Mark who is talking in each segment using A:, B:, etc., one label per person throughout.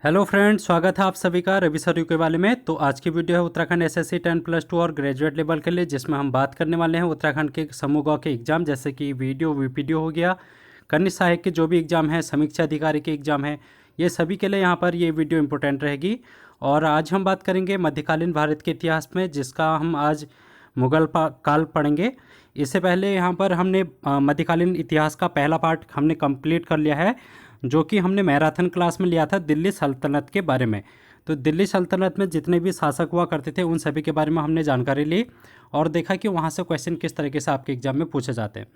A: Hello friends, स्वागत है आप सभी का रवि सर यूके वाले में। तो आज की वीडियो है उत्तराखंड एसएससी 10+2 और ग्रेजुएट लेवल के लिए, जिसमें हम बात करने वाले हैं उत्तराखंड के समूह ग के एग्ज़ाम, जैसे कि वीडियो वीपीडीओ हो गया, कनिष्ठ सहायक के जो भी एग्ज़ाम है, समीक्षा अधिकारी के एग्ज़ाम है, ये सभी के लिए यहाँ पर ये वीडियो इंपॉर्टेंट रहेगी। और आज हम बात करेंगे मध्यकालीन भारत के इतिहास में, जिसका हम आज मुगल काल पढ़ेंगे। इससे पहले यहाँ पर हमने मध्यकालीन इतिहास का पहला पार्ट हमने कंप्लीट कर लिया है, जो कि हमने मैराथन क्लास में लिया था दिल्ली सल्तनत के बारे में। तो दिल्ली सल्तनत में जितने भी शासक हुआ करते थे उन सभी के बारे में हमने जानकारी ली और देखा कि वहाँ से क्वेश्चन किस तरीके से आपके एग्जाम में पूछे जाते हैं।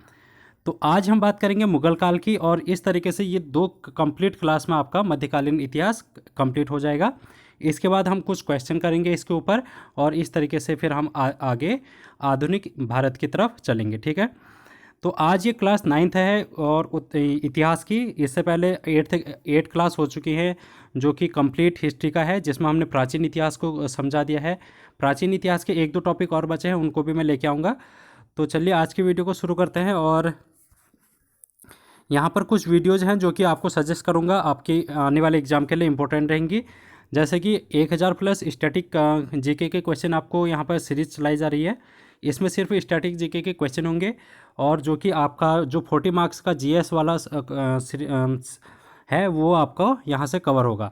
A: तो आज हम बात करेंगे मुगल काल की, और इस तरीके से ये 2 कंप्लीट क्लास में आपका मध्यकालीन इतिहास कंप्लीट हो जाएगा। इसके बाद हम कुछ क्वेश्चन करेंगे इसके ऊपर, और इस तरीके से फिर हम आगे आधुनिक भारत की तरफ चलेंगे। ठीक है, तो आज ये क्लास 9th है और इतिहास की। इससे पहले 8 क्लास हो चुकी है, जो कि कंप्लीट हिस्ट्री का है, जिसमें हमने प्राचीन इतिहास को समझा दिया है। प्राचीन इतिहास के 1-2 टॉपिक और बचे हैं, उनको भी मैं लेके आऊँगा। तो चलिए आज की वीडियो को शुरू करते हैं। और यहाँ पर कुछ वीडियोज़ हैं जो कि आपको सजेस्ट करूँगा, आपके आने वाले एग्ज़ाम के लिए इंपॉर्टेंट रहेंगी। जैसे कि 1000 प्लस स्टैटिक जीके के क्वेश्चन आपको यहाँ पर सीरीज चलाई जा रही है। इसमें सिर्फ स्टैटिक जीके के क्वेश्चन होंगे, और जो कि आपका जो 40 मार्क्स का जीएस वाला है वो आपको यहाँ से कवर होगा।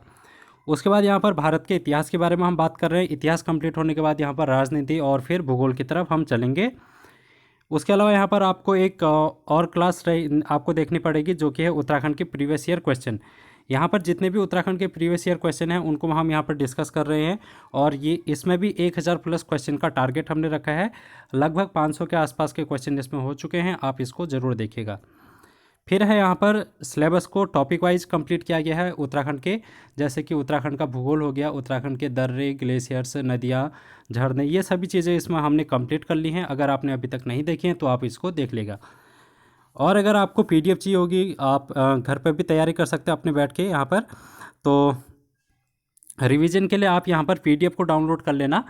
A: उसके बाद यहाँ पर भारत के इतिहास के बारे में हम बात कर रहे हैं। इतिहास कंप्लीट होने के बाद यहाँ पर राजनीति और फिर भूगोल की तरफ हम चलेंगे। उसके अलावा यहाँ पर आपको एक और क्लास आपको देखनी पड़ेगी, जो कि है उत्तराखंड के प्रीवियस ईयर क्वेश्चन। यहाँ पर जितने भी उत्तराखंड के प्रीवियस ईयर क्वेश्चन हैं उनको हम यहाँ पर डिस्कस कर रहे हैं, और ये इसमें भी 1000 प्लस क्वेश्चन का टारगेट हमने रखा है। लगभग 500 के आसपास के क्वेश्चन इसमें हो चुके हैं, आप इसको ज़रूर देखिएगा। फिर है यहाँ पर सिलेबस को टॉपिक वाइज कंप्लीट किया गया है उत्तराखंड के, जैसे कि उत्तराखंड का भूगोल हो गया, उत्तराखंड के दर्रे, ग्लेशियर्स, नदियाँ, झरने, ये सभी चीज़ें इसमें हमने कंप्लीट कर ली हैं। अगर आपने अभी तक नहीं देखी हैं तो आप इसको देख लेगा। और अगर आपको पीडीएफ चाहिए होगी, आप घर पर भी तैयारी कर सकते हैं अपने बैठ के यहाँ पर। तो रिवीजन के लिए आप यहाँ पर पीडीएफ को डाउनलोड कर लेना।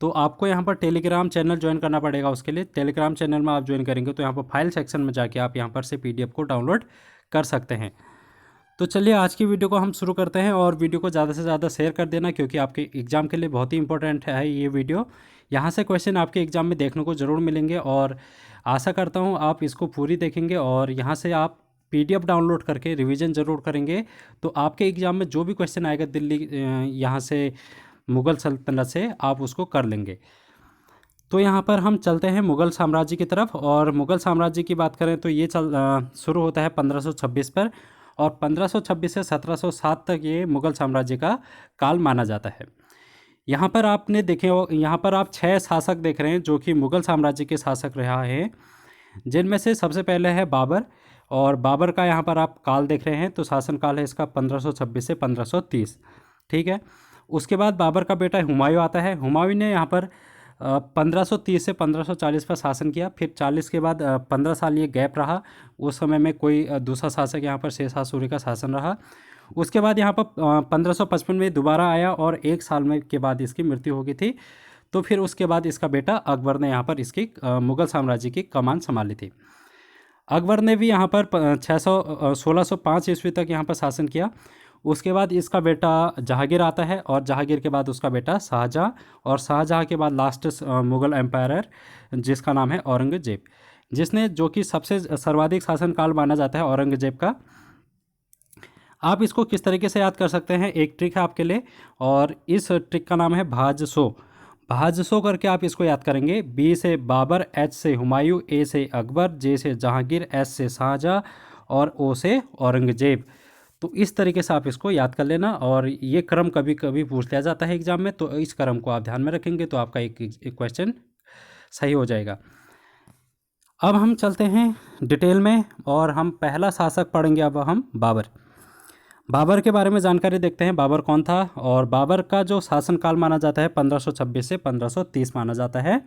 A: तो आपको यहाँ पर टेलीग्राम चैनल ज्वाइन करना पड़ेगा। उसके लिए टेलीग्राम चैनल में आप ज्वाइन करेंगे तो यहाँ पर फाइल सेक्शन में जाके आप यहाँ पर से पीडीएफ को डाउनलोड कर सकते हैं। तो चलिए आज की वीडियो को हम शुरू करते हैं, और वीडियो को ज़्यादा से ज़्यादा शेयर कर देना, क्योंकि आपके एग्ज़ाम के लिए बहुत ही इंपॉर्टेंट है ये वीडियो। यहाँ से क्वेश्चन आपके एग्ज़ाम में देखने को ज़रूर मिलेंगे, और आशा करता हूँ आप इसको पूरी देखेंगे और यहाँ से आप पीडीएफ डाउनलोड करके रिवीजन ज़रूर करेंगे। तो आपके एग्ज़ाम में जो भी क्वेश्चन आएगा दिल्ली यहाँ से मुग़ल सल्तनत से, आप उसको कर लेंगे। तो यहाँ पर हम चलते हैं मुग़ल साम्राज्य की तरफ। और मुग़ल साम्राज्य की बात करें तो ये शुरू होता है 1526 पर, और 1526 से 1707 तक ये मुग़ल साम्राज्य का काल माना जाता है। यहाँ पर आपने देखे हो, यहाँ पर आप 6 शासक देख रहे हैं जो कि मुग़ल साम्राज्य के शासक रहा है, जिनमें से सबसे पहले है बाबर। और बाबर का यहाँ पर आप काल देख रहे हैं, तो शासन काल है इसका 1526 से 1530। ठीक है, उसके बाद बाबर का बेटा हुमायूं आता है। हुमायूं ने यहाँ पर 1530 से 1540 पर शासन किया। फिर 40 के बाद 15 साल ये गैप रहा, उस समय में कोई दूसरा शासक यहाँ पर शेरशाह सूरी का शासन रहा। उसके बाद यहाँ पर 1555 में दोबारा आया, और 1 साल में के बाद इसकी मृत्यु हो गई थी। तो फिर उसके बाद इसका बेटा अकबर ने यहाँ पर इसकी मुग़ल साम्राज्य की कमान संभाली थी। अकबर ने भी यहाँ पर 1605 ईस्वी तक यहाँ पर शासन किया। उसके बाद इसका बेटा जहांगीर आता है, और जहांगीर के बाद उसका बेटा शाहजहाँ, और शाहजहाँ के बाद लास्ट मुग़ल एम्पायर जिसका नाम है औरंगजेब, जिसने जो कि सबसे सर्वाधिक शासनकाल माना जाता है औरंगजेब का। आप इसको किस तरीके से याद कर सकते हैं, एक ट्रिक है आपके लिए, और इस ट्रिक का नाम है भाजसो। भाजसो करके आप इसको याद करेंगे। बी से बाबर, एच से हुमायूं, ए से अकबर, जे से जहांगीर, एस से शाहजहाँ, और ओ से औरंगजेब। तो इस तरीके से आप इसको याद कर लेना, और ये क्रम कभी कभी पूछ लिया जाता है एग्जाम में, तो इस क्रम को आप ध्यान में रखेंगे तो आपका एक क्वेश्चन सही हो जाएगा। अब हम चलते हैं डिटेल में, और हम पहला शासक पढ़ेंगे अब हम बाबर। बाबर के बारे में जानकारी देखते हैं, बाबर कौन था। और बाबर का जो शासनकाल माना जाता है 1526 से 1530 माना जाता है।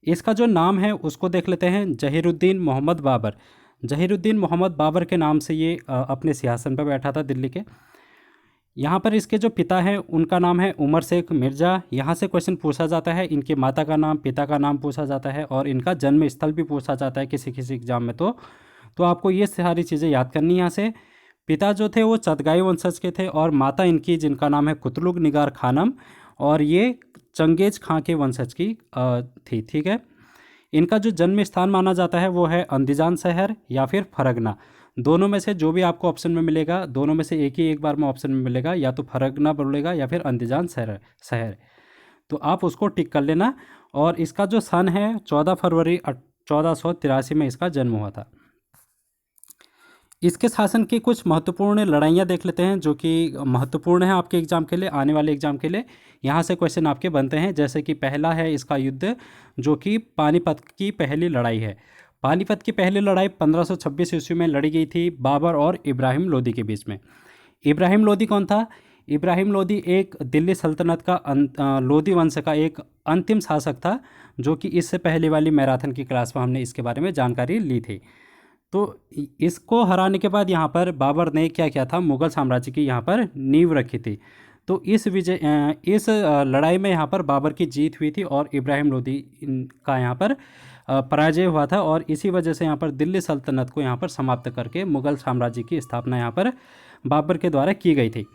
A: इसका जो नाम है उसको देख लेते हैं, जहीरुद्दीन मोहम्मद बाबर। जहीरुद्दीन मोहम्मद बाबर के नाम से ये अपने सिंहासन पर बैठा था दिल्ली के। यहाँ पर इसके जो पिता हैं उनका नाम है उमर शेख मिर्ज़ा। यहाँ से क्वेश्चन पूछा जाता है, इनके माता का नाम, पिता का नाम पूछा जाता है, और इनका जन्म स्थल भी पूछा जाता है किसी किसी एग्जाम में। तो आपको ये सारी चीज़ें याद करनी है यहाँ से। पिता जो थे वो चगताई वंशज के थे और माता इनकी जिनका नाम है कुतलुग निगार खानम, और ये चंगेज खां के वंशज की थी। ठीक है। इनका जो जन्म स्थान माना जाता है वो है अंदीजान शहर या फिर फरगना। दोनों में से जो भी आपको ऑप्शन में मिलेगा, दोनों में से एक ही एक बार में ऑप्शन में मिलेगा, या तो फरगना बोलेगा या फिर अंदीजान शहर शहर तो आप उसको टिक कर लेना। और इसका जो सन है 14 फरवरी 1483 में इसका जन्म हुआ था। इसके शासन की कुछ महत्वपूर्ण लड़ाइयाँ देख लेते हैं जो कि महत्वपूर्ण है आपके एग्जाम के लिए, आने वाले एग्जाम के लिए। यहाँ से क्वेश्चन आपके बनते हैं। जैसे कि पहला है इसका युद्ध जो कि पानीपत की पहली लड़ाई है। पानीपत की पहली लड़ाई 1526 ईस्वी में लड़ी गई थी बाबर और इब्राहिम लोदी के बीच में। इब्राहिम लोदी कौन था? इब्राहिम लोदी एक दिल्ली सल्तनत का लोदी वंश का एक अंतिम शासक था, जो कि इससे पहले वाली मैराथन की क्लास में हमने इसके बारे में जानकारी ली थी। तो इसको हराने के बाद यहाँ पर बाबर ने क्या किया था, मुग़ल साम्राज्य की यहाँ पर नींव रखी थी। तो इस लड़ाई में यहाँ पर बाबर की जीत हुई थी और इब्राहिम लोदी का यहाँ पर पराजय हुआ था, और इसी वजह से यहाँ पर दिल्ली सल्तनत को यहाँ पर समाप्त करके मुग़ल साम्राज्य की स्थापना यहाँ पर बाबर के द्वारा की गई थी।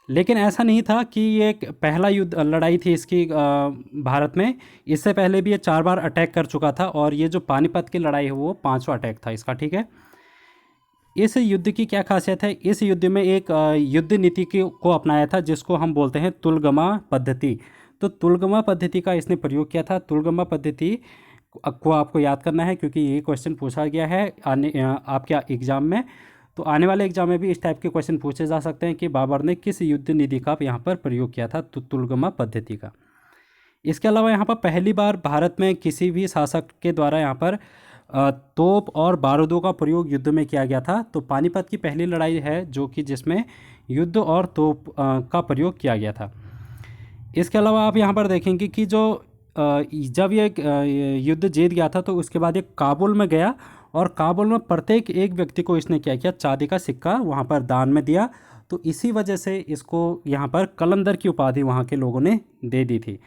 A: लेकिन ऐसा नहीं था कि ये एक पहला युद्ध लड़ाई थी इसकी भारत में। इससे पहले भी ये 4 बार अटैक कर चुका था, और ये जो पानीपत की लड़ाई है वो 5वां अटैक था इसका। ठीक है। इस युद्ध की क्या खासियत है? इस युद्ध में एक युद्ध नीति को अपनाया था जिसको हम बोलते हैं तुलगमा पद्धति। तो तुलगमा पद्धति का इसने प्रयोग किया था। तुलगमा पद्धति को आपको याद करना है क्योंकि ये क्वेश्चन पूछा गया है आपके एग्ज़ाम में। तो आने वाले एग्जाम में भी इस टाइप के क्वेश्चन पूछे जा सकते हैं कि बाबर ने किस युद्ध नीति का यहाँ पर प्रयोग किया था, तुलगमा पद्धति का। इसके अलावा यहाँ पर पहली बार भारत में किसी भी शासक के द्वारा यहाँ पर तोप और बारूदों का प्रयोग युद्ध में किया गया था। तो पानीपत की पहली लड़ाई है जो कि जिसमें युद्ध और तोप का प्रयोग किया गया था। इसके अलावा आप यहाँ पर देखेंगे कि जब ये युद्ध जीत गया था तो उसके बाद ये काबुल में गया, और काबुल में प्रत्येक एक व्यक्ति को इसने क्या किया, चांदी का सिक्का वहाँ पर दान में दिया। तो इसी वजह से इसको यहाँ पर कलंदर की उपाधि वहाँ के लोगों ने दे दी थी।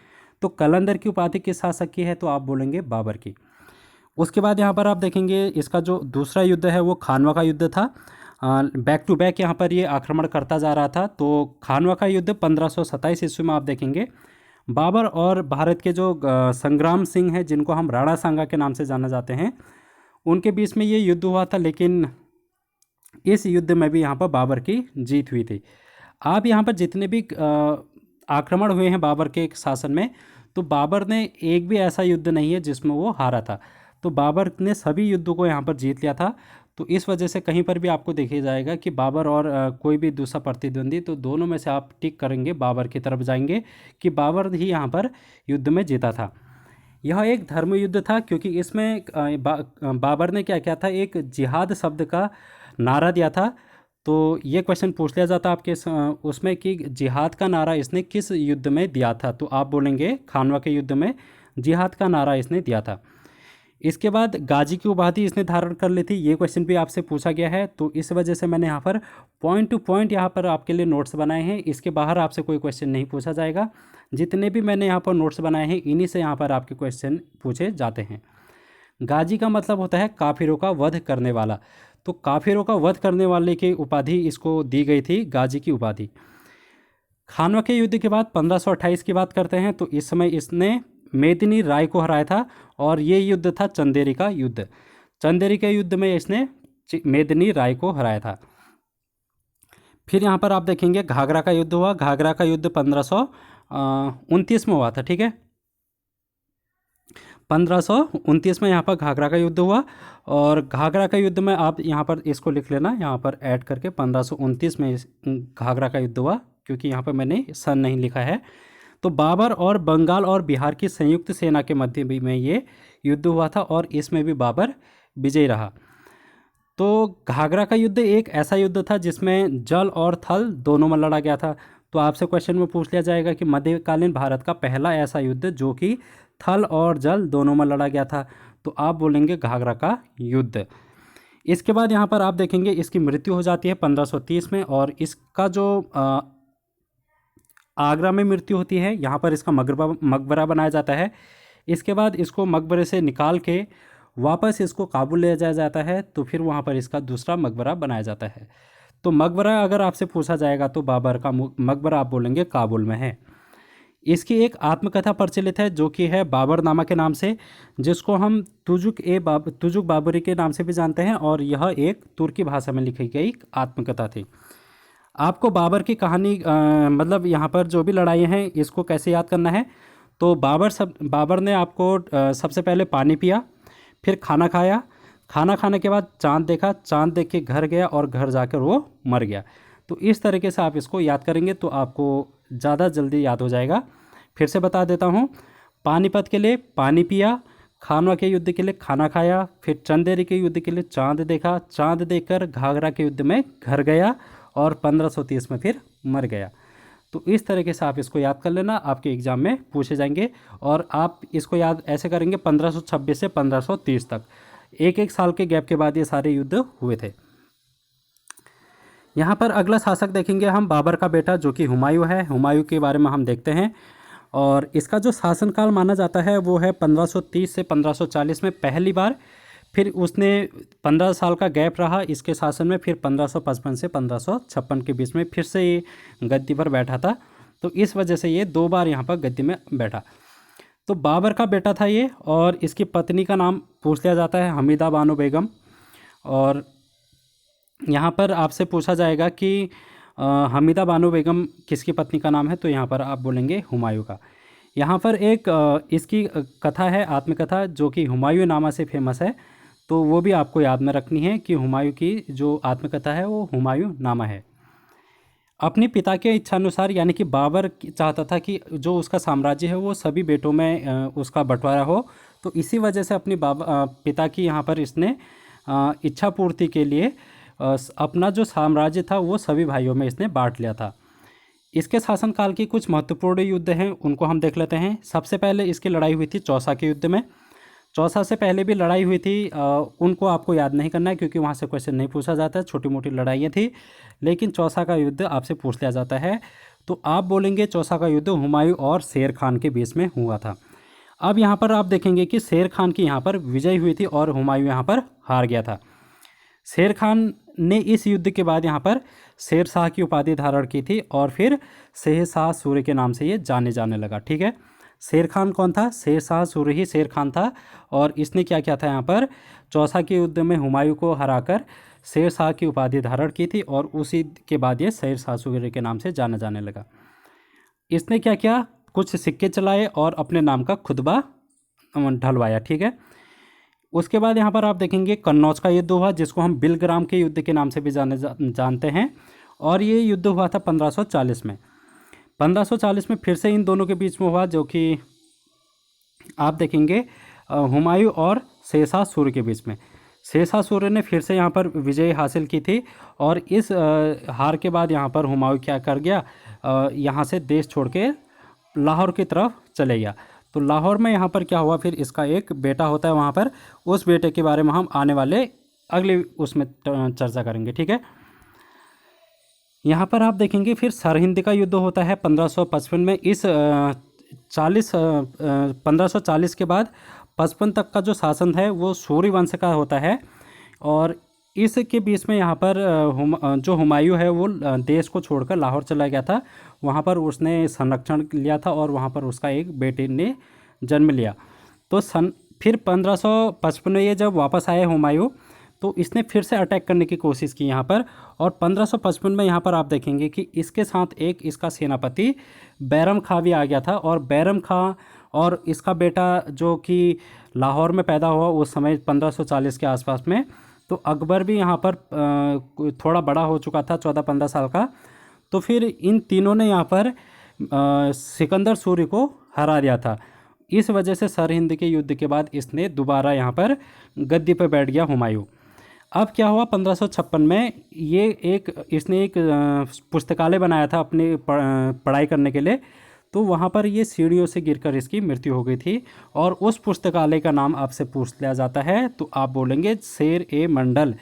A: तो कलंदर की उपाधि किस शासक की है? तो आप बोलेंगे बाबर की। उसके बाद यहाँ पर आप देखेंगे इसका जो दूसरा युद्ध है वो खानवा का युद्ध था। बैक टू बैक यहाँ पर ये आक्रमण करता जा रहा था। तो खानवा का युद्ध 1527 ईस्वी में आप देखेंगे बाबर और भारत के जो संग्राम सिंह हैं, जिनको हम राणा सांगा के नाम से जाना जाते हैं, उनके बीच में ये युद्ध हुआ था। लेकिन इस युद्ध में भी यहाँ पर बाबर की जीत हुई थी। आप यहाँ पर जितने भी आक्रमण हुए हैं बाबर के शासन में, तो बाबर ने एक भी ऐसा युद्ध नहीं है जिसमें वो हारा था। तो बाबर ने सभी युद्धों को यहाँ पर जीत लिया था। तो इस वजह से कहीं पर भी आपको देखा जाएगा कि बाबर और कोई भी दूसरा प्रतिद्वंदी, तो दोनों में से आप टिक करेंगे, बाबर की तरफ जाएंगे कि बाबर ही यहाँ पर युद्ध में जीता था। यह एक धर्म युद्ध था क्योंकि इसमें बाबर ने क्या किया था, एक जिहाद शब्द का नारा दिया था। तो ये क्वेश्चन पूछ लिया जाता आपके उसमें कि जिहाद का नारा इसने किस युद्ध में दिया था? तो आप बोलेंगे खानवा के युद्ध में जिहाद का नारा इसने दिया था। इसके बाद गाजी की उपाधि इसने धारण कर ली थी। ये क्वेश्चन भी आपसे पूछा गया है, तो इस वजह से मैंने यहाँ पर पॉइंट टू पॉइंट यहाँ पर आपके लिए नोट्स बनाए हैं। इसके बाहर आपसे कोई क्वेश्चन नहीं पूछा जाएगा। जितने भी मैंने यहाँ पर नोट्स बनाए हैं इन्हीं से यहाँ पर आपके क्वेश्चन पूछे जाते हैं। गाजी का मतलब होता है काफिरों का वध करने वाला। तो काफिरों का वध करने वाले की उपाधि इसको दी गई थी, गाजी की उपाधि। खानवा के युद्ध के बाद 1528 की बात करते हैं, तो इस समय इसने मेदिनी राय को हराया था, और ये युद्ध था चंदेरी का युद्ध। चंदेरी के युद्ध में इसने मेदिनी राय को हराया था। फिर यहाँ पर आप देखेंगे घाघरा का युद्ध हुआ। घाघरा का युद्ध 1529 में हुआ था। ठीक है, 1529 में यहाँ पर घाघरा का युद्ध हुआ। और घाघरा का युद्ध में आप यहाँ पर इसको लिख लेना, यहाँ पर ऐड करके 1529 में घाघरा का युद्ध हुआ, क्योंकि यहाँ पर मैंने सन नहीं लिखा है। तो बाबर और बंगाल और बिहार की संयुक्त सेना के मध्य में ये युद्ध हुआ था, और इसमें भी बाबर विजयी रहा। तो घाघरा का युद्ध एक ऐसा युद्ध था जिसमें जल और थल दोनों में लड़ा गया था। तो आपसे क्वेश्चन में पूछ लिया जाएगा कि मध्यकालीन भारत का पहला ऐसा युद्ध जो कि थल और जल दोनों में लड़ा गया था, तो आप बोलेंगे घाघरा का युद्ध। इसके बाद यहाँ पर आप देखेंगे इसकी मृत्यु हो जाती है 1530 में, और इसका जो आगरा में मृत्यु होती है, यहाँ पर इसका मकबरा बनाया जाता है। इसके बाद इसको मकबरे से निकाल के वापस इसको काबुल ले जाया जाता है, तो फिर वहाँ पर इसका दूसरा मकबरा बनाया जाता है। तो मकबरा अगर आपसे पूछा जाएगा तो बाबर का मकबरा आप बोलेंगे काबुल में है। इसकी एक आत्मकथा प्रचलित है जो कि है बाबरनामा के नाम से, जिसको हम तुजुक बाबरी के नाम से भी जानते हैं, और यह एक तुर्की भाषा में लिखी गई आत्मकथा थी। आपको बाबर की कहानी मतलब यहाँ पर जो भी लड़ाई हैं इसको कैसे याद करना है, तो बाबर ने आपको सबसे पहले पानी पिया, फिर खाना खाया, खाना खाने के बाद चांद देखा, चांद देख के घर गया और घर जाकर वो मर गया। तो इस तरीके से आप इसको याद करेंगे तो आपको ज़्यादा जल्दी याद हो जाएगा। फिर से बता देता हूँ, पानीपत के लिए पानी पिया, खानवा के युद्ध के लिए खाना खाया, फिर चंदेरी के युद्ध के लिए चांद देखा, चांद देखकर घाघरा के युद्ध में घर गया और 1530 में फिर मर गया। तो इस तरीके से आप इसको याद कर लेना, आपके एग्ज़ाम में पूछे जाएंगे। और आप इसको याद ऐसे करेंगे 1526 से 1530 तक, एक एक साल के गैप के बाद ये सारे युद्ध हुए थे। यहाँ पर अगला शासक देखेंगे हम, बाबर का बेटा जो कि हुमायूं है। हुमायूं के बारे में हम देखते हैं, और इसका जो शासनकाल माना जाता है वो है 1530 से 1540 में पहली बार, फिर उसने 15 साल का गैप रहा इसके शासन में, फिर 1555 से 1556 के बीच में फिर से ये गद्दी पर बैठा था। तो इस वजह से ये 2 बार यहाँ पर गद्दी में बैठा। तो बाबर का बेटा था ये, और इसकी पत्नी का नाम पूछ लिया जाता है हमीदा बानो बेगम। और यहाँ पर आपसे पूछा जाएगा कि हमीदा बानो बेगम किसकी पत्नी का नाम है, तो यहाँ पर आप बोलेंगे हुमायूं का। यहाँ पर एक इसकी कथा है, आत्मकथा, जो कि हुमायूं नामा से फेमस है, तो वो भी आपको याद में रखनी है कि हुमायूं की जो आत्मकथा है वो हुमायूं नामा है। अपने पिता के इच्छानुसार, यानी कि बाबर चाहता था कि जो उसका साम्राज्य है वो सभी बेटों में उसका बंटवारा हो, तो इसी वजह से अपनी पिता की यहाँ पर इसने इच्छा पूर्ति के लिए अपना जो साम्राज्य था वो सभी भाइयों में इसने बांट लिया था। इसके शासनकाल की कुछ महत्वपूर्ण युद्ध हैं, उनको हम देख लेते हैं। सबसे पहले इसकी लड़ाई हुई थी चौसा के युद्ध में। चौसा से पहले भी लड़ाई हुई थी, उनको आपको याद नहीं करना है क्योंकि वहाँ से क्वेश्चन नहीं पूछा जाता है, छोटी मोटी लड़ाइयाँ थी, लेकिन चौसा का युद्ध आपसे पूछ लिया जाता है। तो आप बोलेंगे चौसा का युद्ध हुमायूं और शेर खान के बीच में हुआ था। अब यहाँ पर आप देखेंगे कि शेर खान की यहाँ पर विजय हुई थी और हुमायूं यहाँ पर हार गया था। शेर खान ने इस युद्ध के बाद यहाँ पर शेर शाह की उपाधि धारण की थी, और फिर शेरशाह सूर्य के नाम से ये जाने लगा। ठीक है, शेर खान कौन था? शेरशाह सूर्य ही शेर खान था, और इसने क्या किया था, यहाँ पर चौसा के युद्ध में हुमायूं को हराकर शेरशाह की उपाधि धारण की थी, और उसी के बाद ये शेरशाह सूर्य के नाम से जाने लगा। इसने क्या किया, कुछ सिक्के चलाए और अपने नाम का खुतबा ढलवाया। ठीक है, उसके बाद यहाँ पर आप देखेंगे कन्नौज का युद्ध हुआ, जिसको हम बिलग्राम के युद्ध के नाम से भी जानते हैं, और ये युद्ध हुआ था 1540 में। 1540 में फिर से इन दोनों के बीच में हुआ, जो कि आप देखेंगे हुमायूं और शेरशाह सूर्य के बीच में। शेरशाह सूर्य ने फिर से यहाँ पर विजय हासिल की थी, और इस हार के बाद यहाँ पर हुमायूं क्या कर गया, यहाँ से देश छोड़ के लाहौर की तरफ चले गया। तो लाहौर में यहाँ पर क्या हुआ, फिर इसका एक बेटा होता है वहाँ पर, उस बेटे के बारे में हम आने वाले अगले उसमें चर्चा करेंगे। ठीक है, यहाँ पर आप देखेंगे फिर सरहिंद का युद्ध होता है 1555 में। इस 1540 के बाद 55 तक का जो शासन है वो सूर्य वंश का होता है, और इसके बीच में यहाँ पर जो हुमायूं है वो देश को छोड़कर लाहौर चला गया था। वहाँ पर उसने संरक्षण लिया था, और वहाँ पर उसका एक बेटे ने जन्म लिया। तो फिर 1555 में ये जब वापस आए हुमायूं, तो इसने फिर से अटैक करने की कोशिश की यहाँ पर, और 1555 में यहाँ पर आप देखेंगे कि इसके साथ एक इसका सेनापति बैरम खां भी आ गया था, और बैरम खां और इसका बेटा जो कि लाहौर में पैदा हुआ उस समय 1540 के आसपास में, तो अकबर भी यहाँ पर थोड़ा बड़ा हो चुका था, 14-15 साल का। तो फिर इन तीनों ने यहाँ पर सिकंदर सूर्य को हरा दिया था। इस वजह से सरहिंद के युद्ध के बाद इसने दोबारा यहाँ पर गद्दी पर बैठ गया हुमायूं। अब क्या हुआ, 1556 में इसने एक पुस्तकालय बनाया था अपनी पढ़ाई करने के लिए। तो वहाँ पर ये सीढ़ियों से गिरकर इसकी मृत्यु हो गई थी, और उस पुस्तकालय का नाम आपसे पूछ लिया जाता है, तो आप बोलेंगे शेर-ए-मंडल।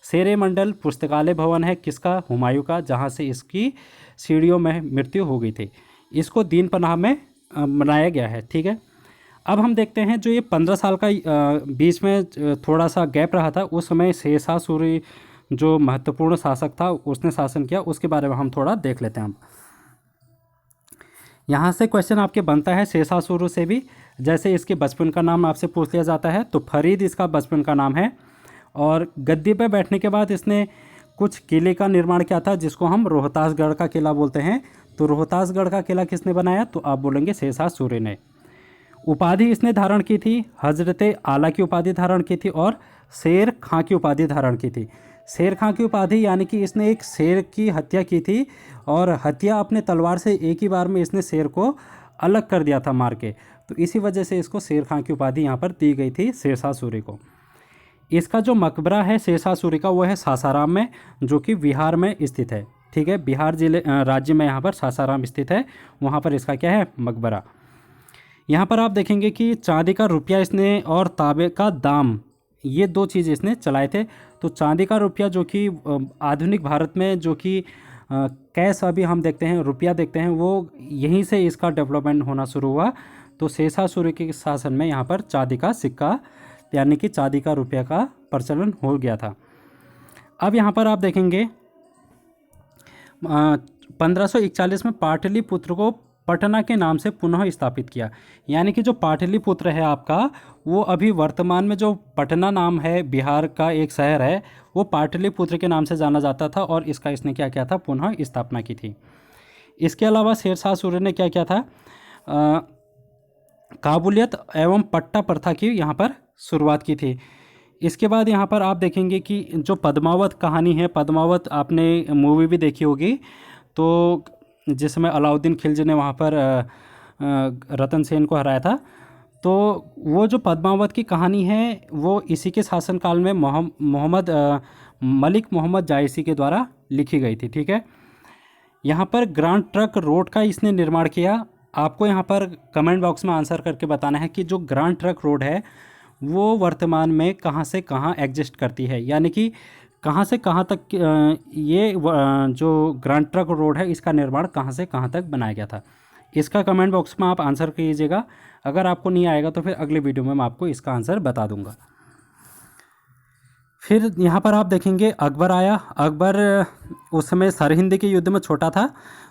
A: शेर-ए-मंडल पुस्तकालय भवन है किसका? हुमायूं का, जहाँ से इसकी सीढ़ियों में मृत्यु हो गई थी। इसको दीन पनाह में बनाया गया है। ठीक है, अब हम देखते हैं जो ये 15 साल का बीच में थोड़ा सा गैप रहा था, उस समय शेरशाह सूरी जो महत्वपूर्ण शासक था उसने शासन किया, उसके बारे में हम थोड़ा देख लेते हैं। हम यहाँ से क्वेश्चन आपके बनता है शेषासुर से भी। जैसे इसके बचपन का नाम आपसे पूछ लिया जाता है, तो फरीद इसका बचपन का नाम है। और गद्दी पर बैठने के बाद इसने कुछ किले का निर्माण किया था, जिसको हम रोहतासगढ़ का किला बोलते हैं। तो रोहतासगढ़ का किला किसने बनाया? तो आप बोलेंगे शेषासुर ने। उपाधि इसने धारण की थी, हजरत आला की उपाधि धारण की थी और शेर खां की उपाधि धारण की थी। शेर खां की उपाधि यानी कि इसने एक शेर की हत्या की थी, और हत्या अपने तलवार से एक ही बार में इसने शेर को अलग कर दिया था मार के। तो इसी वजह से इसको शेर खां की उपाधि यहाँ पर दी गई थी शेषासुर को। इसका जो मकबरा है शेषासुर का, वो है सासाराम में, जो कि बिहार में स्थित है। ठीक है, बिहार जिले राज्य में यहाँ पर सासाराम स्थित है, वहाँ पर इसका क्या है? मकबरा। यहाँ पर आप देखेंगे कि चांदी का रुपया इसने और तांबे का दाम, ये दो चीज़ इसने चलाए थे। तो चांदी का रुपया जो कि आधुनिक भारत में जो कि कैश अभी हम देखते हैं, रुपया देखते हैं, वो यहीं से इसका डेवलपमेंट होना शुरू हुआ। तो शेषासुर के शासन में यहाँ पर चांदी का सिक्का यानी कि चांदी का रुपया का प्रचलन हो गया था। अब यहाँ पर आप देखेंगे 1541 में पाटलिपुत्र को पटना के नाम से पुनः स्थापित किया। यानी कि जो पाटलिपुत्र है आपका, वो अभी वर्तमान में जो पटना नाम है, बिहार का एक शहर है, वो पाटलिपुत्र के नाम से जाना जाता था, और इसका इसने क्या किया था? पुनः स्थापना की थी। इसके अलावा शेरशाह ने क्या किया था? काबुलियत एवं पट्टा प्रथा की यहाँ पर शुरुआत की थी। इसके बाद यहाँ पर आप देखेंगे कि जो पद्मावत कहानी है, पद्मावत आपने मूवी भी देखी होगी, तो जिसमें अलाउद्दीन खिलजी ने वहाँ पर रतन सेन को हराया था। तो वो जो पद्मावत की कहानी है, वो इसी के शासनकाल में मलिक मोहम्मद जायसी के द्वारा लिखी गई थी। ठीक है, यहाँ पर ग्रांड ट्रंक रोड का इसने निर्माण किया। आपको यहाँ पर कमेंट बॉक्स में आंसर करके बताना है कि जो ग्रांड ट्रंक रोड है वो वर्तमान में कहाँ से कहाँ एग्जिस्ट करती है, यानी कि कहाँ से कहाँ तक ये जो ग्रांड ट्रंक रोड है इसका निर्माण कहाँ से कहाँ तक बनाया गया था। इसका कमेंट बॉक्स में आप आंसर कीजिएगा। अगर आपको नहीं आएगा तो फिर अगले वीडियो में मैं आपको इसका आंसर बता दूंगा। फिर यहाँ पर आप देखेंगे अकबर आया। अकबर उस समय सरहिंद के युद्ध में छोटा था,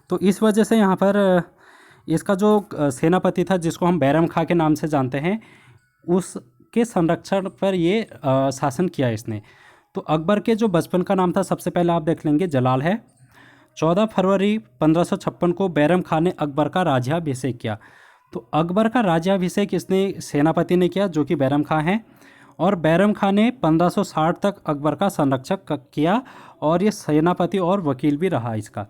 A: तो इस वजह से यहाँ पर इसका जो सेनापति था, जिसको हम बैरम खां के नाम से जानते हैं, उसके संरक्षण पर ये शासन किया इसने। तो अकबर के जो बचपन का नाम था, सबसे पहले आप देख लेंगे जलाल है। 14 फरवरी 1556 को बैरम खां ने अकबर का राज्याभिषेक किया। तो अकबर का राज्याभिषेक इसने सेनापति ने किया, जो कि बैरम खां हैं। और बैरम खां ने 1560 तक अकबर का संरक्षक किया, और ये सेनापति और वकील भी रहा इसका।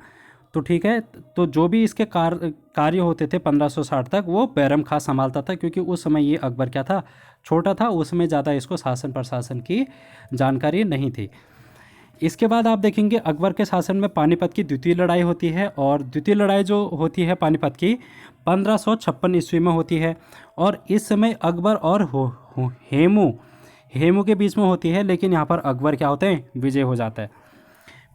A: तो ठीक है, तो जो भी इसके कार्य होते थे 1560 तक, वो बैरम खां संभालता था, क्योंकि उस समय ये अकबर क्या था? छोटा था, उसमें ज़्यादा इसको शासन प्रशासन की जानकारी नहीं थी। इसके बाद आप देखेंगे अकबर के शासन में पानीपत की द्वितीय लड़ाई होती है, और द्वितीय लड़ाई जो होती है पानीपत की 1556 ईस्वी में होती है। और इस समय अकबर और हेमू के बीच में होती है, लेकिन यहाँ पर अकबर क्या होते हैं? विजय हो जाता है।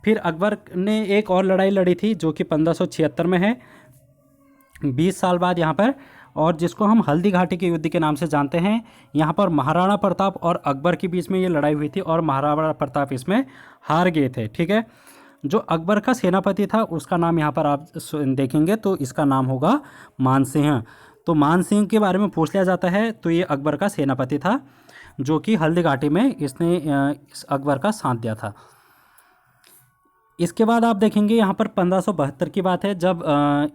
A: फिर अकबर ने एक और लड़ाई लड़ी थी, जो कि 1576 में है, 20 साल बाद यहाँ पर, और जिसको हम हल्दी घाटी के युद्ध के नाम से जानते हैं। यहाँ पर महाराणा प्रताप और अकबर के बीच में ये लड़ाई हुई थी, और महाराणा प्रताप इसमें हार गए थे। ठीक है, जो अकबर का सेनापति था उसका नाम यहाँ पर आप देखेंगे तो इसका नाम होगा मानसिंह। तो मानसिंह के बारे में पूछ लिया जाता है, तो ये अकबर का सेनापति था, जो कि हल्दी घाटी में इसने इस अकबर का साथ दिया था। इसके बाद आप देखेंगे यहाँ पर 1572 की बात है, जब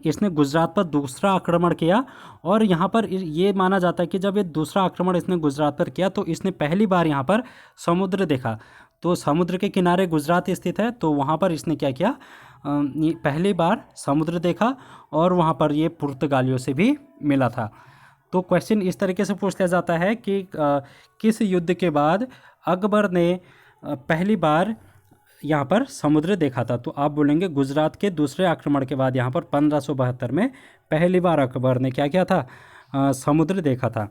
A: इसने गुजरात पर दूसरा आक्रमण किया। और यहाँ पर ये माना जाता है कि जब ये दूसरा आक्रमण इसने गुजरात पर किया, तो इसने पहली बार यहाँ पर समुद्र देखा। तो समुद्र के किनारे गुजरात स्थित है, तो वहाँ पर इसने क्या किया? पहली बार समुद्र देखा, और वहाँ पर ये पुर्तगालियों से भी मिला था। तो क्वेश्चन इस तरीके से पूछ लिया जाता है कि किस युद्ध के बाद अकबर ने पहली बार यहाँ पर समुद्र देखा था? तो आप बोलेंगे गुजरात के दूसरे आक्रमण के बाद यहाँ पर 1572 में पहली बार अकबर ने क्या किया था? समुद्र देखा था।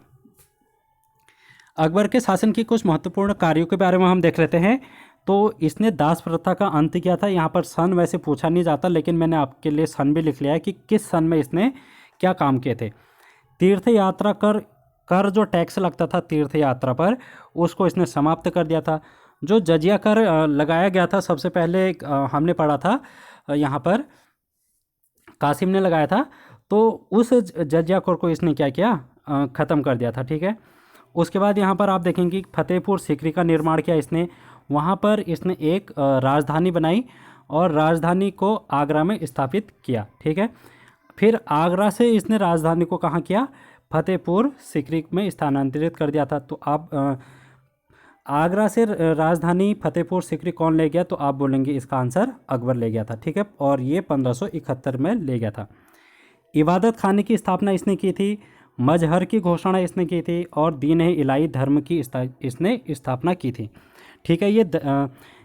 A: अकबर के शासन की कुछ महत्वपूर्ण कार्यों के बारे में हम देख लेते हैं। तो इसने दास प्रथा का अंत किया था। यहाँ पर सन वैसे पूछा नहीं जाता, लेकिन मैंने आपके लिए सन भी लिख लिया है कि किस सन में इसने क्या काम किए थे। तीर्थ यात्रा कर जो टैक्स लगता था तीर्थ यात्रा पर, उसको इसने समाप्त कर दिया था। जो जजिया कर लगाया गया था सबसे पहले हमने पढ़ा था यहाँ पर कासिम ने लगाया था। तो उस जजिया कर को इसने क्या किया, ख़त्म कर दिया था। ठीक है। उसके बाद यहाँ पर आप देखेंगे फतेहपुर सीकरी का निर्माण किया इसने। वहाँ पर इसने एक राजधानी बनाई और राजधानी को आगरा में स्थापित किया। ठीक है। फिर आगरा से इसने राजधानी को कहाँ किया, फतेहपुर सीकरी में स्थानांतरित कर दिया था। तो आप आगरा से राजधानी फतेहपुर सीकरी कौन ले गया, तो आप बोलेंगे इसका आंसर अकबर ले गया था। ठीक है। और ये 1571 में ले गया था। इबादत खाने की स्थापना इसने की थी, मजहर की घोषणा इसने की थी और दीन इलाही धर्म की इसने स्थापना की थी। ठीक है। ये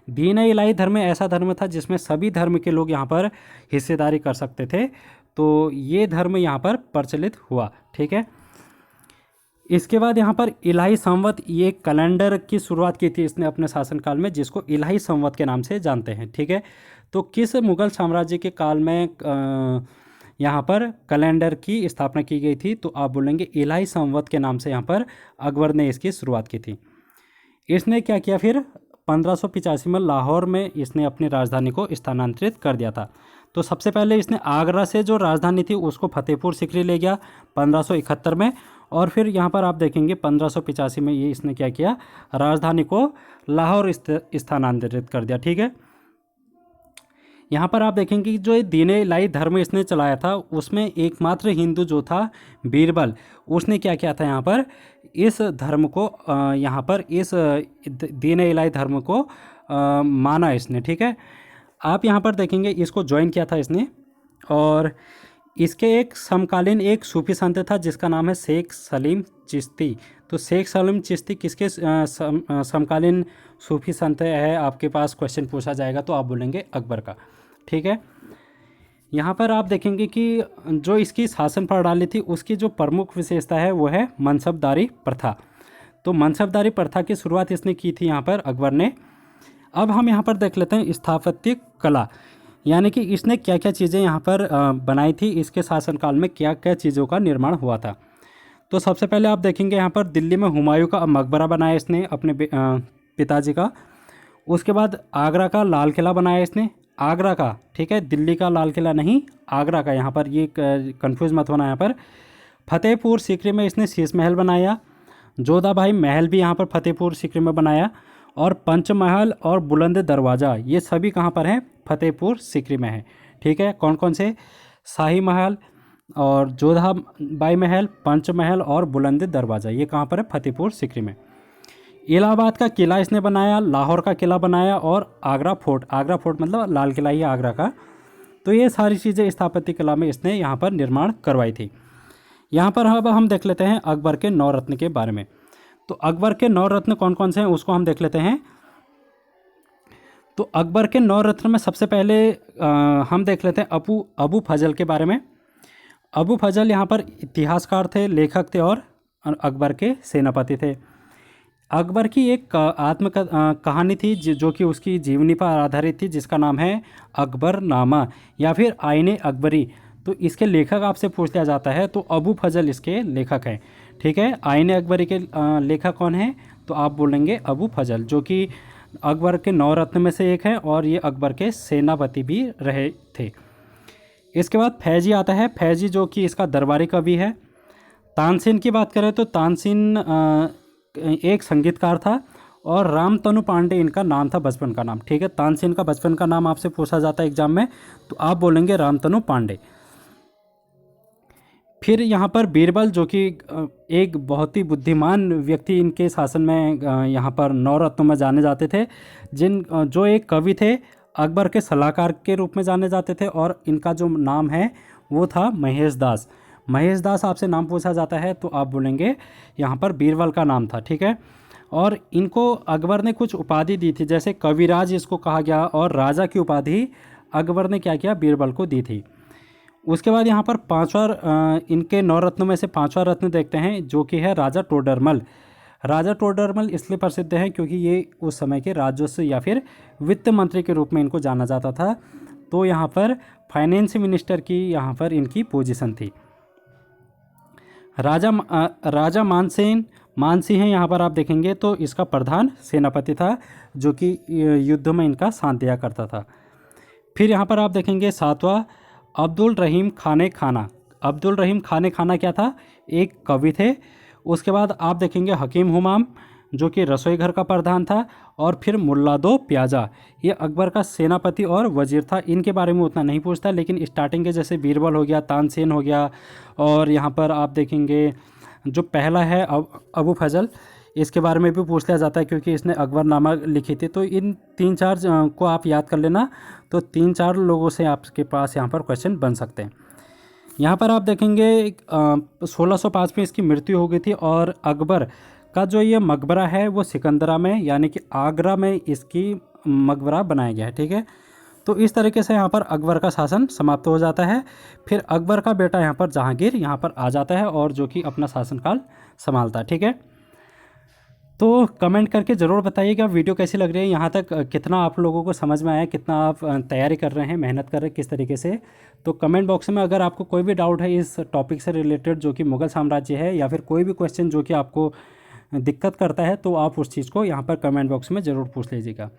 A: दीन इलाही धर्म ऐसा धर्म था जिसमें सभी धर्म के लोग यहाँ पर हिस्सेदारी कर सकते थे। तो ये धर्म यहाँ पर प्रचलित हुआ। ठीक है। इसके बाद यहाँ पर इलाही संवत, ये कैलेंडर की शुरुआत की थी इसने अपने शासनकाल में, जिसको इलाही संवत के नाम से जानते हैं। ठीक है। तो किस मुगल साम्राज्य के काल में यहाँ पर कैलेंडर की स्थापना की गई थी, तो आप बोलेंगे इलाही संवत के नाम से यहाँ पर अकबर ने इसकी शुरुआत की थी। इसने क्या किया फिर 1585 में लाहौर में इसने अपनी राजधानी को स्थानांतरित कर दिया था। तो सबसे पहले इसने आगरा से जो राजधानी थी उसको फतेहपुर सीकरी ले गया 1571 में, और फिर यहाँ पर आप देखेंगे 1585 में ये इसने क्या किया, राजधानी को लाहौर स्थानांतरित कर दिया। ठीक है। यहाँ पर आप देखेंगे कि जो दीन इलाही धर्म इसने चलाया था उसमें एकमात्र हिंदू जो था बीरबल, उसने क्या किया था, यहाँ पर इस धर्म को यहाँ पर इस दीन इलाही धर्म को माना इसने। ठीक है। आप यहाँ पर देखेंगे इसको ज्वाइन किया था इसने, और इसके एक समकालीन एक सूफी संत था जिसका नाम है शेख सलीम चिश्ती। तो शेख सलीम चिश्ती किसके समकालीन सूफी संत है, आपके पास क्वेश्चन पूछा जाएगा तो आप बोलेंगे अकबर का। ठीक है। यहाँ पर आप देखेंगे कि जो इसकी शासन प्रणाली थी उसकी जो प्रमुख विशेषता है वो है मनसबदारी प्रथा। तो मनसबदारी प्रथा की शुरुआत इसने की थी यहाँ पर अकबर ने। अब हम यहाँ पर देख लेते हैं स्थापत्य कला, यानी कि इसने क्या क्या चीज़ें यहाँ पर बनाई थी, इसके शासनकाल में क्या क्या चीज़ों का निर्माण हुआ था। तो सबसे पहले आप देखेंगे यहाँ पर दिल्ली में हुमायूं का मकबरा बनाया इसने अपने पिताजी का। उसके बाद आगरा का लाल किला बनाया इसने, आगरा का। ठीक है। दिल्ली का लाल किला नहीं, आगरा का, यहाँ पर ये कंफ्यूज मत होना। यहाँ पर फतेहपुर सीकरी में इसने शीश महल बनाया, जोधाबाई महल भी यहाँ पर फतेहपुर सीकरी में बनाया, और पंचमहल और बुलंद दरवाज़ा ये सभी कहाँ पर हैं, फतेहपुर सीकरी में है। ठीक है। कौन कौन से, शाही महल और जोधाबाई महल, पंचमहल और बुलंद दरवाज़ा, ये कहाँ पर है, फतेहपुर सीकरी में। इलाहाबाद का किला इसने बनाया, लाहौर का किला बनाया, और आगरा फोर्ट, आगरा फोर्ट मतलब लाल किला ही आगरा का। तो ये सारी चीज़ें स्थापत्य कला में इसने यहाँ पर निर्माण करवाई थी। यहाँ पर अब हम देख लेते हैं अकबर के 9 रत्न के बारे में। तो अकबर के 9 रत्न कौन कौन से हैं उसको हम देख लेते हैं। तो अकबर के 9 रत्न में सबसे पहले हम देख लेते हैं अबू फजल के बारे में। अबू फजल यहाँ पर इतिहासकार थे, लेखक थे और अकबर के सेनापति थे। अकबर की एक आत्म कहानी थी जो कि उसकी जीवनी पर आधारित थी, जिसका नाम है अकबरनामा या फिर आईने अकबरी। तो इसके लेखक आपसे पूछ लिया जाता है तो अबू फजल इसके लेखक हैं। ठीक है। आईने अकबरी के लेखक कौन हैं, तो आप बोलेंगे अबू फजल, जो कि अकबर के 9 रत्न में से एक है और ये अकबर के सेनापति भी रहे थे। इसके बाद फैजी आता है, फैजी जो कि इसका दरबारी कवि है। तानसेन की बात करें तो तानसेन एक संगीतकार था, और रामतनु पांडे इनका नाम था, बचपन का नाम। ठीक है। तानसेन का बचपन का नाम आपसे पूछा जाता है एग्जाम में, तो आप बोलेंगे रामतनु पांडे। फिर यहाँ पर बीरबल जो कि एक बहुत ही बुद्धिमान व्यक्ति इनके शासन में यहाँ पर 9 रत्नों में जाने जाते थे, जो एक कवि थे, अकबर के सलाहकार के रूप में जाने जाते थे, और इनका जो नाम है वो था महेश दास। महेश दास आपसे नाम पूछा जाता है तो आप बोलेंगे यहाँ पर बीरबल का नाम था। ठीक है। और इनको अकबर ने कुछ उपाधि दी थी, जैसे कविराज इसको कहा गया, और राजा की उपाधि अकबर ने क्या किया, बीरबल को दी थी। उसके बाद यहाँ पर पांचवा इनके 9 रत्नों में से 5वां रत्न देखते हैं, जो कि है राजा टोडरमल। राजा टोडरमल इसलिए प्रसिद्ध है क्योंकि ये उस समय के राजस्व या फिर वित्त मंत्री के रूप में इनको जाना जाता था। तो यहाँ पर फाइनेंस मिनिस्टर की यहाँ पर इनकी पोजीशन थी। राजा मानसेन मानसिंह है यहाँ पर आप देखेंगे तो इसका प्रधान सेनापति था, जो कि युद्ध में इनका साथ दिया करता था। फिर यहाँ पर आप देखेंगे सातवां, अब्दुल रहीम खाने खाना। अब्दुल रहीम खाने खाना क्या था? एक कवि थे। उसके बाद आप देखेंगे हकीम हुमाम, जो कि रसोई घर का प्रधान था। और फिर मुल्ला दो प्याजा, ये अकबर का सेनापति और वजीर था। इनके बारे में उतना नहीं पूछता, लेकिन स्टार्टिंग के जैसे बीरबल हो गया, तानसेन हो गया, और यहाँ पर आप देखेंगे जो पहला है अबू फजल, इसके बारे में भी पूछ लिया जाता है क्योंकि इसने अकबरनामा लिखी थी। तो इन 3-4 को आप याद कर लेना, तो 3-4 लोगों से आपके पास यहाँ पर क्वेश्चन बन सकते हैं। यहाँ पर आप देखेंगे 1605 में इसकी मृत्यु हो गई थी, और अकबर का जो ये मकबरा है वो सिकंदरा में यानी कि आगरा में इसकी मकबरा बनाया गया है। ठीक है, तो इस तरीके से यहाँ पर अकबर का शासन समाप्त हो जाता है। फिर अकबर का बेटा यहाँ पर जहांगीर यहाँ पर आ जाता है, और जो कि अपना शासनकाल संभालता है। ठीक है, तो कमेंट करके ज़रूर बताइएगा वीडियो कैसी लग रही है, यहाँ तक कितना आप लोगों को समझ में आया, कितना आप तैयारी कर रहे हैं, मेहनत कर रहे हैं किस तरीके से। तो कमेंट बॉक्स में अगर आपको कोई भी डाउट है इस टॉपिक से रिलेटेड, जो कि मुग़ल साम्राज्य है, या फिर कोई भी क्वेश्चन जो कि आपको दिक्कत करता है, तो आप उस चीज़ को यहाँ पर कमेंट बॉक्स में ज़रूर पूछ लीजिएगा।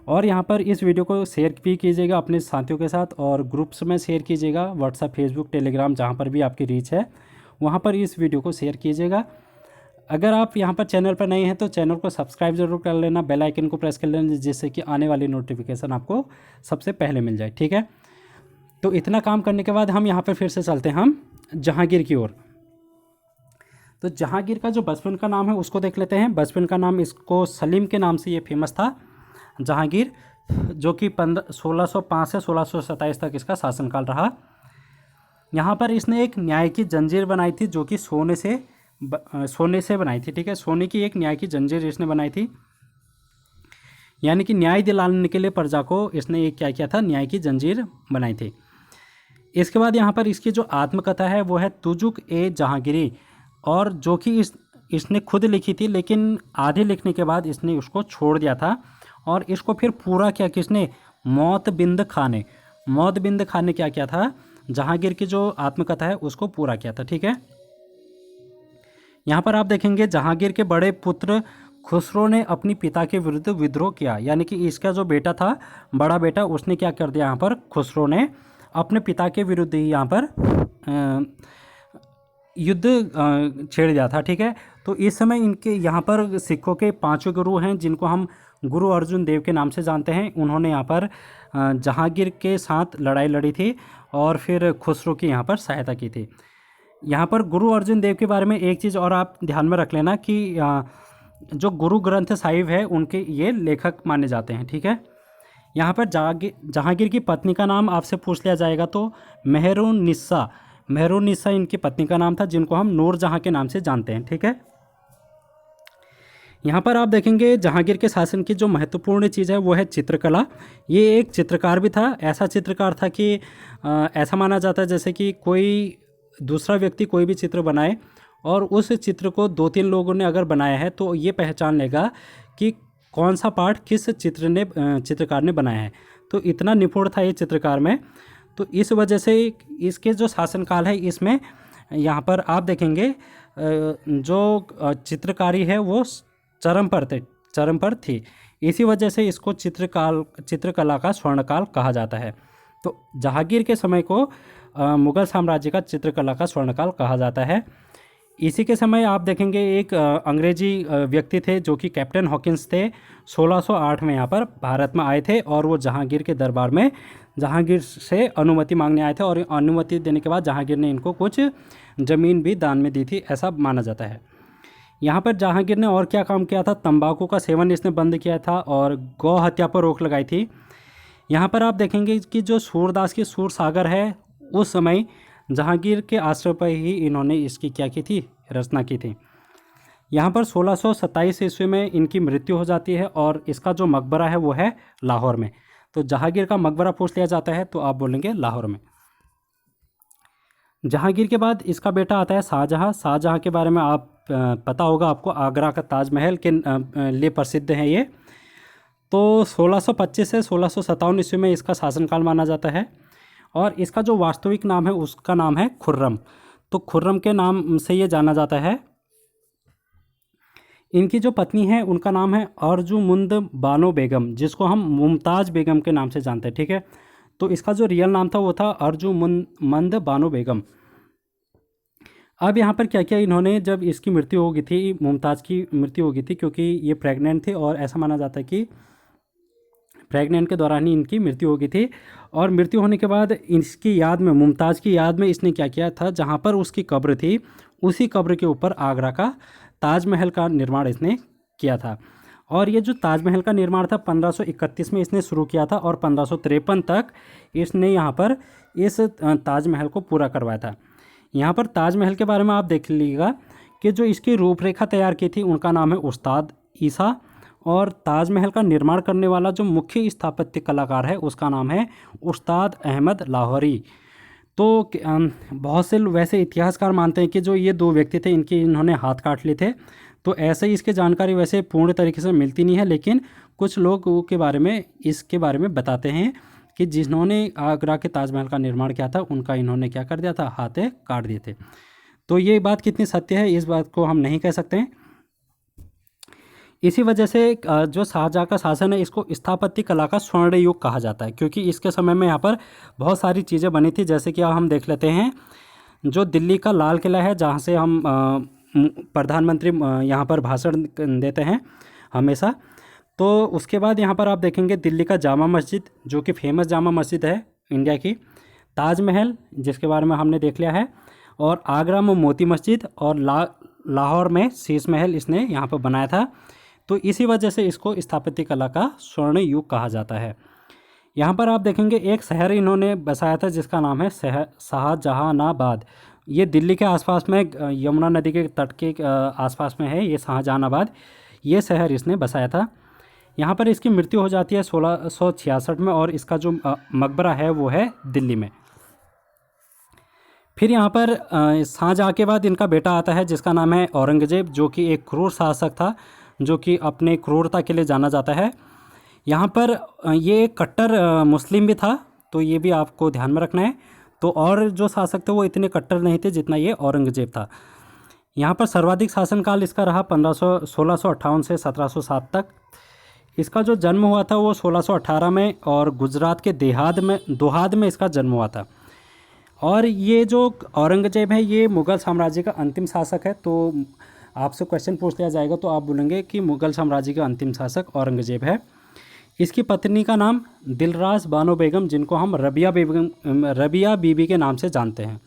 A: और यहाँ पर इस वीडियो को शेयर भी कीजिएगा अपने साथियों के साथ, और ग्रुप्स में शेयर कीजिएगा, व्हाट्सएप, फेसबुक, टेलीग्राम, जहाँ पर भी आपकी रीच है वहाँ पर इस वीडियो को शेयर कीजिएगा। अगर आप यहाँ पर चैनल पर नए हैं तो चैनल को सब्सक्राइब जरूर कर लेना, बेल आइकन को प्रेस कर लेना, जिससे कि आने वाली नोटिफिकेशन आपको सबसे पहले मिल जाए। ठीक है, तो इतना काम करने के बाद हम यहाँ पर फिर से चलते हैं हम जहांगीर की ओर। तो जहांगीर का जो बचपन का नाम है उसको देख लेते हैं। बचपन का नाम इसको सलीम के नाम से ये फेमस था, जहांगीर, जो कि 1605 से 1627 तक इसका शासनकाल रहा। यहाँ पर इसने एक न्याय की जंजीर बनाई थी, जो कि सोने से बनाई थी। ठीक है, सोने की एक न्याय की जंजीर इसने बनाई थी, यानी कि न्याय दिलाने के लिए प्रजा को इसने एक क्या किया था, न्याय की जंजीर बनाई थी। इसके बाद यहाँ पर इसकी जो आत्मकथा है वो है तुजुक ए जहांगीरी, और जो कि इसने खुद लिखी थी, लेकिन आधे लिखने के बाद इसने उसको छोड़ दिया था, और इसको फिर पूरा किया किसने, मौत बिंद खान ने क्या किया था, जहांगीर की जो आत्मकथा है उसको पूरा किया था। ठीक है, यहाँ पर आप देखेंगे जहांगीर के बड़े पुत्र खुसरो ने अपनी पिता के विरुद्ध विद्रोह किया, यानी कि इसका जो बेटा था, बड़ा बेटा, उसने क्या कर दिया, यहाँ पर खुसरो ने अपने पिता के विरुद्ध ही यहाँ पर युद्ध छेड़ दिया था। ठीक है, तो इस समय इनके यहाँ पर सिखों के 5 गुरु हैं, जिनको हम गुरु अर्जुन देव के नाम से जानते हैं। उन्होंने यहाँ पर जहांगीर के साथ लड़ाई लड़ी थी, और फिर खुसरो की यहाँ पर सहायता की थी। यहाँ पर गुरु अर्जुन देव के बारे में एक चीज़ और आप ध्यान में रख लेना कि जो गुरु ग्रंथ साहिब है उनके ये लेखक माने जाते हैं। ठीक है, यहाँ पर जहांगीर की पत्नी का नाम आपसे पूछ लिया जाएगा, तो मेहरुन्निसा इनकी पत्नी का नाम था, जिनको हम नूरजहां के नाम से जानते हैं। ठीक है, यहाँ पर आप देखेंगे जहांगीर के शासन की जो महत्वपूर्ण चीज़ है वो है चित्रकला। ये एक चित्रकार भी था, ऐसा चित्रकार था कि ऐसा माना जाता है जैसे कि कोई दूसरा व्यक्ति कोई भी चित्र बनाए, और उस चित्र को 2-3 लोगों ने अगर बनाया है तो ये पहचान लेगा कि कौन सा पार्ट किस चित्रकार ने बनाया है। तो इतना निपुण था ये चित्रकार में। तो इस वजह से इसके जो शासनकाल है इसमें यहाँ पर आप देखेंगे जो चित्रकारी है वो चरम पर थी। इसी वजह से इसको चित्रकला का स्वर्णकाल कहा जाता है। तो जहांगीर के समय को मुग़ल साम्राज्य का चित्रकला का स्वर्णकाल कहा जाता है। इसी के समय आप देखेंगे एक अंग्रेजी व्यक्ति थे, जो कि कैप्टन हॉकिंस थे। 1608 में यहाँ पर भारत में आए थे, और वो जहांगीर के दरबार में जहांगीर से अनुमति मांगने आए थे, और अनुमति देने के बाद जहांगीर ने इनको कुछ ज़मीन भी दान में दी थी, ऐसा माना जाता है। यहाँ पर जहांगीर ने और क्या काम किया था, तंबाकू का सेवन इसने बंद किया था, और गौ हत्या पर रोक लगाई थी। यहाँ पर आप देखेंगे कि जो सूरदास की सूरसागर है, उस समय जहांगीर के आश्रय पर ही इन्होंने इसकी क्या की थी, रचना की थी। यहाँ पर 1627 ईस्वी में इनकी मृत्यु हो जाती है, और इसका जो मकबरा है वो है लाहौर में। तो जहांगीर का मकबरा पूछ लिया जाता है तो आप बोलेंगे लाहौर में। जहांगीर के बाद इसका बेटा आता है शाहजहाँ के बारे में आप पता होगा आपको, आगरा का ताजमहल के लिए प्रसिद्ध है ये। तो 1625 से 1657 ईस्वी में इसका शासनकाल माना जाता है, और इसका जो वास्तविक नाम है उसका नाम है खुर्रम। तो खुर्रम के नाम से ये जाना जाता है। इनकी जो पत्नी है उनका नाम है अर्जुमुंद बानो बेगम, जिसको हम मुमताज़ बेगम के नाम से जानते हैं, ठीक है। तो इसका जो रियल नाम था वो था अर्जुमुंद बानो बेगम। अब यहाँ पर क्या किया इन्होंने, जब इसकी मृत्यु हो गई थी, मुमताज़ की मृत्यु हो गई थी, क्योंकि ये प्रेग्नेंट थी और ऐसा माना जाता है कि प्रेग्नेंट के दौरान ही इनकी मृत्यु हो गई थी। और मृत्यु होने के बाद इसकी याद में, मुमताज़ की याद में इसने क्या किया था, जहाँ पर उसकी कब्र थी उसी कब्र के ऊपर आगरा का ताजमहल का निर्माण इसने किया था। और ये जो ताजमहल का निर्माण था 1531 में इसने शुरू किया था और 1553 तक इसने यहाँ पर इस ताजमहल को पूरा करवाया था। यहाँ पर ताजमहल के बारे में आप देख लीजिएगा कि जो इसकी रूपरेखा तैयार की थी उनका नाम है उस्ताद ईसा, और ताजमहल का निर्माण करने वाला जो मुख्य स्थापत्य कलाकार है उसका नाम है उस्ताद अहमद लाहौरी। तो बहुत से वैसे इतिहासकार मानते हैं कि जो ये दो व्यक्ति थे इन्होंने हाथ काट लिए थे। तो ऐसे ही इसकी जानकारी वैसे पूर्ण तरीके से मिलती नहीं है, लेकिन कुछ लोग इसके बारे में बताते हैं कि जिन्होंने आगरा के ताजमहल का निर्माण किया था उनका इन्होंने क्या कर दिया था, हाथ काट दिए थे। तो ये बात कितनी सत्य है इस बात को हम नहीं कह सकते हैं। इसी वजह से जो शाहजहाँ का शासन है इसको स्थापत्य कला का स्वर्ण युग कहा जाता है, क्योंकि इसके समय में यहाँ पर बहुत सारी चीज़ें बनी थी। जैसे कि हम देख लेते हैं जो दिल्ली का लाल किला है, जहाँ से हम प्रधानमंत्री यहाँ पर भाषण देते हैं हमेशा। तो उसके बाद यहाँ पर आप देखेंगे दिल्ली का जामा मस्जिद, जो कि फेमस जामा मस्जिद है इंडिया की, ताजमहल जिसके बारे में हमने देख लिया है, और आगरा में मोती मस्जिद, और लाहौर में शीश महल इसने यहाँ पर बनाया था। तो इसी वजह से इसको स्थापत्य कला का स्वर्ण युग कहा जाता है। यहाँ पर आप देखेंगे एक शहर इन्होंने बसाया था जिसका नाम है शाहजहानाबाद। ये दिल्ली के आसपास में, यमुना नदी के तट के आसपास में है ये शाहजहानाबाद, ये शहर इसने बसाया था। यहाँ पर इसकी मृत्यु हो जाती है 1666 में, और इसका जो मकबरा है वो है दिल्ली में। फिर यहाँ पर शाहजहाँ के बाद इनका बेटा आता है जिसका नाम है औरंगजेब, जो कि एक क्रूर शासक था, जो कि अपने क्रूरता के लिए जाना जाता है। यहाँ पर ये एक कट्टर मुस्लिम भी था, तो ये भी आपको ध्यान में रखना है। तो और जो शासक थे वो इतने कट्टर नहीं थे जितना ये औरंगजेब था। यहाँ पर सर्वाधिक शासनकाल इसका रहा 1658 से 1707 तक। इसका जो जन्म हुआ था वो 1618 में, और गुजरात के दोहाद में इसका जन्म हुआ था। और ये जो औरंगजेब है ये मुग़ल साम्राज्य का अंतिम शासक है। तो आपसे क्वेश्चन पूछ लिया जाएगा तो आप बोलेंगे कि मुग़ल साम्राज्य का अंतिम शासक औरंगजेब है। इसकी पत्नी का नाम दिलरास बानो बेगम, जिनको हम रबिया बीबी के नाम से जानते हैं।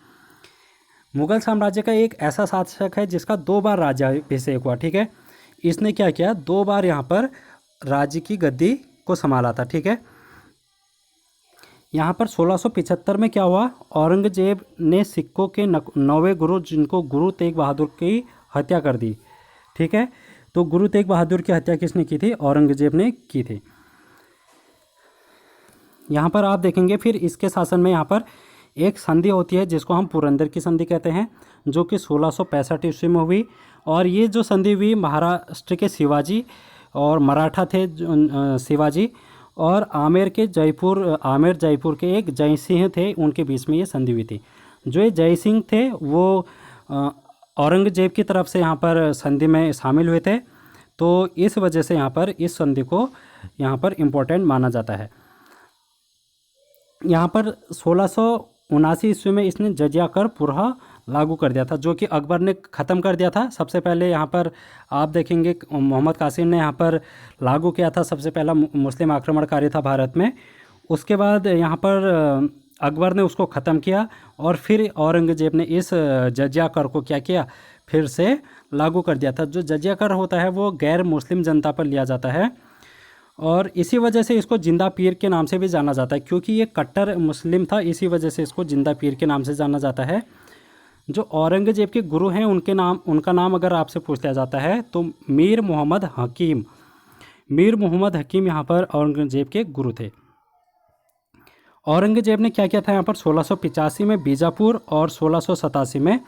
A: मुग़ल साम्राज्य का एक ऐसा शासक है जिसका 2 बार राज्याभिषेक हुआ, ठीक है। इसने क्या किया, 2 बार यहाँ पर राज्य की गद्दी को संभाला था, ठीक है। यहाँ पर 1675 में क्या हुआ, औरंगजेब ने सिखों के 9वें गुरु, जिनको गुरु तेग बहादुर की हत्या कर दी, ठीक है। तो गुरु तेग बहादुर की हत्या किसने की थी, औरंगजेब ने की थी। यहाँ पर आप देखेंगे फिर इसके शासन में यहाँ पर एक संधि होती है जिसको हम पुरंदर की संधि कहते हैं, जो कि 1665 ईस्वी में हुई। और ये जो संधि हुई महाराष्ट्र के शिवाजी और मराठा थे शिवाजी, और आमेर जयपुर के एक जय सिंह थे, उनके बीच में ये संधि हुई थी। जो ये जय सिंह थे वो औरंगजेब की तरफ से यहाँ पर संधि में शामिल हुए थे। तो इस वजह से यहाँ पर इस संधि को यहाँ पर इम्पोर्टेंट माना जाता है। यहाँ पर 1679 ईस्वी में इसने जजिया कर पुनः लागू कर दिया था, जो कि अकबर ने ख़त्म कर दिया था। सबसे पहले यहाँ पर आप देखेंगे मोहम्मद कासिम ने यहाँ पर लागू किया था, सबसे पहला मुस्लिम आक्रमणकारी था भारत में। उसके बाद यहाँ पर अकबर ने उसको ख़त्म किया, और फिर औरंगजेब ने इस जजिया कर को क्या किया, फिर से लागू कर दिया था। जो जजिया कर होता है वो गैर मुस्लिम जनता पर लिया जाता है, और इसी वजह से इसको जिंदा पीर के नाम से भी जाना जाता है, क्योंकि ये कट्टर मुस्लिम था, इसी वजह से इसको जिंदा पीर के नाम से जाना जाता है। जो औरंगजेब के गुरु हैं उनका नाम अगर आपसे पूछ लिया जाता है तो मीर मोहम्मद हकीम यहाँ पर औरंगजेब के गुरु थे। औरंगजेब ने क्या किया था, यहाँ पर 1685 में बीजापुर और 1687 में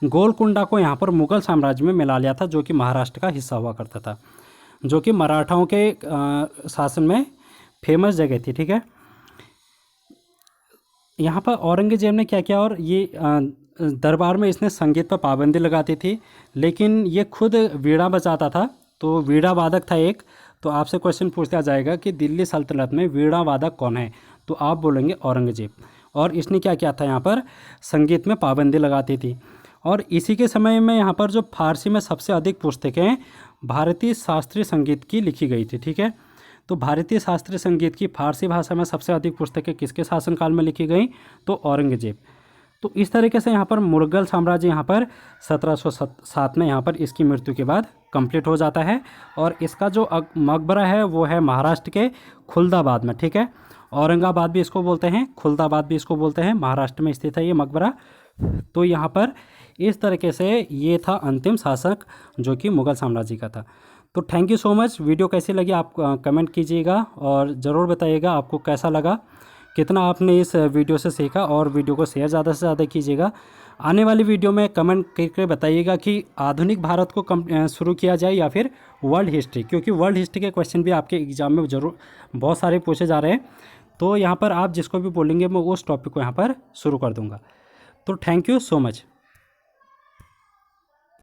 A: गोलकुंडा को यहाँ पर मुग़ल साम्राज्य में मिला लिया था, जो कि महाराष्ट्र का हिस्सा हुआ करता था, जो कि मराठाओं के शासन में फेमस जगह थी, ठीक है। यहाँ पर औरंगजेब ने क्या किया, और ये दरबार में इसने संगीत पर पाबंदी लगाती थी, लेकिन ये खुद वीणा बजाता था, तो वीणा वादक था एक। तो आपसे क्वेश्चन पूछा जाएगा कि दिल्ली सल्तनत में वीणा वादक कौन है, तो आप बोलेंगे औरंगजेब। और इसने क्या किया था, यहाँ पर संगीत में पाबंदी लगाती थी। और इसी के समय में यहाँ पर जो फारसी में सबसे अधिक पुस्तकें भारतीय शास्त्रीय संगीत की लिखी गई थी, ठीक है। तो भारतीय शास्त्रीय संगीत की फारसी भाषा में सबसे अधिक पुस्तकें किसके शासनकाल में लिखी गई, तो औरंगजेब। तो इस तरीके से यहाँ पर मुगल साम्राज्य यहाँ पर 1707 में यहाँ पर इसकी मृत्यु के बाद कंप्लीट हो जाता है। और इसका जो मकबरा है वो है महाराष्ट्र के खुलदाबाद में, ठीक है। औरंगाबाद भी इसको बोलते हैं, खुलदाबाद भी इसको बोलते हैं, महाराष्ट्र में स्थित है ये मकबरा। तो यहाँ पर इस तरीके से ये था अंतिम शासक जो कि मुगल साम्राज्य का था। तो thank you so much. Video कैसी लगी आप कमेंट कीजिएगा और ज़रूर बताइएगा आपको कैसा लगा, कितना आपने इस वीडियो से सीखा। और वीडियो को शेयर ज़्यादा से ज़्यादा कीजिएगा। आने वाली वीडियो में कमेंट करके बताइएगा कि आधुनिक भारत को शुरू किया जाए या फिर वर्ल्ड हिस्ट्री, क्योंकि वर्ल्ड हिस्ट्री के क्वेश्चन भी आपके एग्जाम में ज़रूर बहुत सारे पूछे जा रहे हैं। तो यहाँ पर आप जिसको भी बोलेंगे मैं उस टॉपिक को यहाँ पर शुरू कर दूँगा। तो थैंक यू सो मच।